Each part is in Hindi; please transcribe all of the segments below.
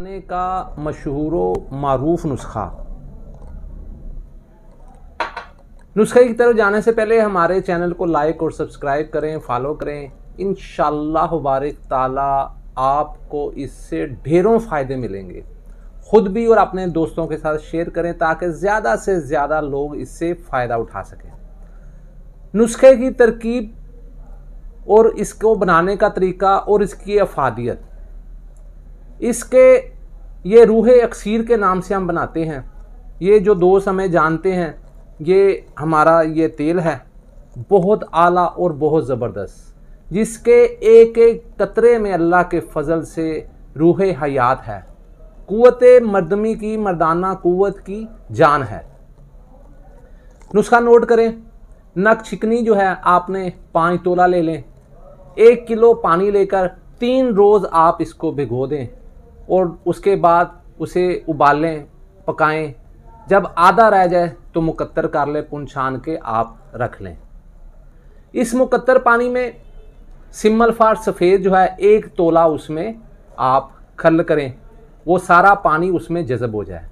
ज़माने का मशहूर मारूफ नुस्खे की तरफ जाने से पहले हमारे चैनल को लाइक और सब्सक्राइब करें, फॉलो करें। इंशाअल्लाह बारिक ताला आपको इससे ढेरों फ़ायदे मिलेंगे। ख़ुद भी और अपने दोस्तों के साथ शेयर करें ताकि ज़्यादा से ज़्यादा लोग इससे फ़ायदा उठा सकें। नुस्खे की तरकीब और इसको बनाने का तरीका और इसकी अफादियत, इसके ये रूहे अक्सीर के नाम से हम बनाते हैं। ये जो दोस्त हमें जानते हैं, ये हमारा ये तेल है, बहुत आला और बहुत ज़बरदस्त, जिसके एक एक कतरे में अल्लाह के फजल से रूह हयात है, कुव्वत मर्दमी की, मर्दाना कुव्वत की जान है। नुस्खा नोट करें। नक चिकनी जो है आपने 5 तोला ले लें। 1 किलो पानी लेकर 3 रोज़ आप इसको भिगो दें और उसके बाद उसे उबालें, पकाएं। जब आधा रह जाए तो मुकत्तर कर ले, पुन छान के आप रख लें। इस मुकत्तर पानी में सिमल फार सफ़ेद जो है 1 तोला उसमें आप खल करें, वो सारा पानी उसमें जज़ब हो जाए।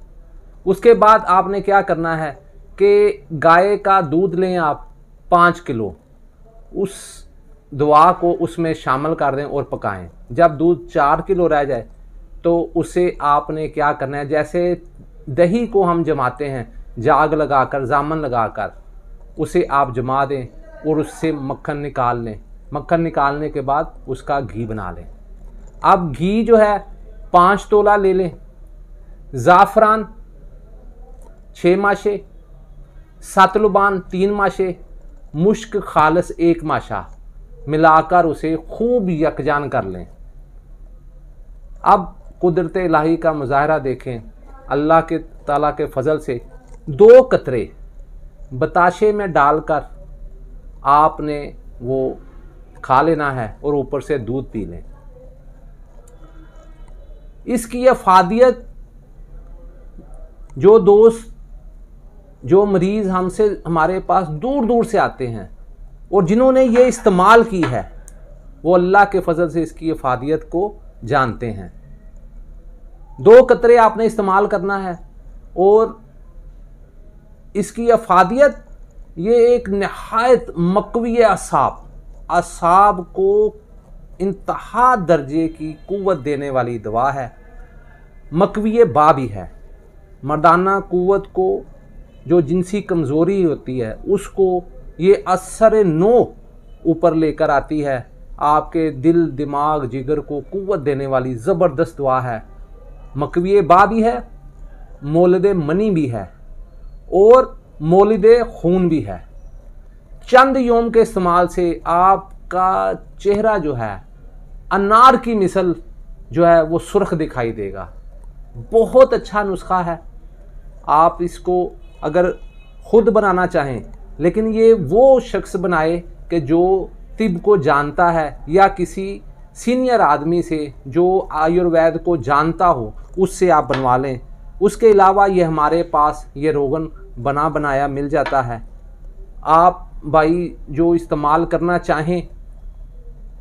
उसके बाद आपने क्या करना है कि गाय का दूध लें आप 5 किलो, उस दवा को उसमें शामिल कर दें और पकाएं। जब दूध 4 किलो रह जाए तो उसे आपने क्या करना है, जैसे दही को हम जमाते हैं जाग लगाकर, जामन लगाकर, उसे आप जमा दें और उससे मक्खन निकाल लें। मक्खन निकालने के बाद उसका घी बना लें। अब घी जो है 5 तोला ले लें। ज़ाफ़रान 6 माशे, सतलुबान 3 माशे, मुश्क खालस 1 माशा मिलाकर उसे खूब यकजान कर लें। अब कुदरत इलाही का मुज़ाहरा देखें। अल्लाह के ताला के फजल से 2 कतरे बताशे में डालकर आपने वो खा लेना है और ऊपर से दूध पी लें। इसकी अफादियत, जो दोस्त, जो मरीज़ हमसे हमारे पास दूर दूर से आते हैं और जिन्होंने ये इस्तेमाल की है, वो अल्लाह के फजल से इसकी अफादियत को जानते हैं। 2 कतरे आपने इस्तेमाल करना है और इसकी अफादियत, ये एक नहायत मकवी असाब को इंतहा दर्जे की कुव्वत देने वाली दवा है। मकवी बा भी है। मर्दाना कुव्वत को, जो जिनसी कमज़ोरी होती है, उसको ये असर नो ऊपर लेकर आती है। आपके दिल, दिमाग, जिगर को कुव्वत देने वाली ज़बरदस्त दवा है। मकवी बा भी है, मौलद मनी भी है और मौलद खून भी है। चंद योम के इस्तेमाल से आपका चेहरा जो है अनार की मिसल जो है वो सुर्ख दिखाई देगा। बहुत अच्छा नुस्खा है। आप इसको अगर ख़ुद बनाना चाहें, लेकिन ये वो शख्स बनाए कि जो तिब को जानता है, या किसी सीनियर आदमी से जो आयुर्वेद को जानता हो, उससे आप बनवा लें। उसके अलावा ये हमारे पास ये रोगन बना बनाया मिल जाता है। आप भाई जो इस्तेमाल करना चाहें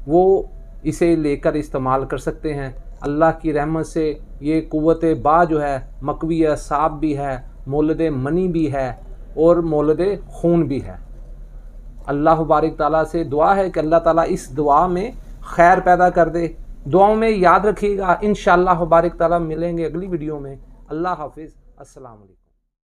वो इसे लेकर इस्तेमाल कर सकते हैं। अल्लाह की रहमत से ये कुव्वत बा जो है मकवी असाब भी है, मौलद मनी भी है और मौलद खून भी है। अल्लाह बारिक ताला से दुआ है कि अल्लाह ताला इस दुआ में खैर पैदा कर दे। दुआओं में याद रखिएगा। इंशाअल्लाह बारिक ताला मिलेंगे अगली वीडियो में। अल्लाह हाफिज़। अस्सलाम वालेकुम।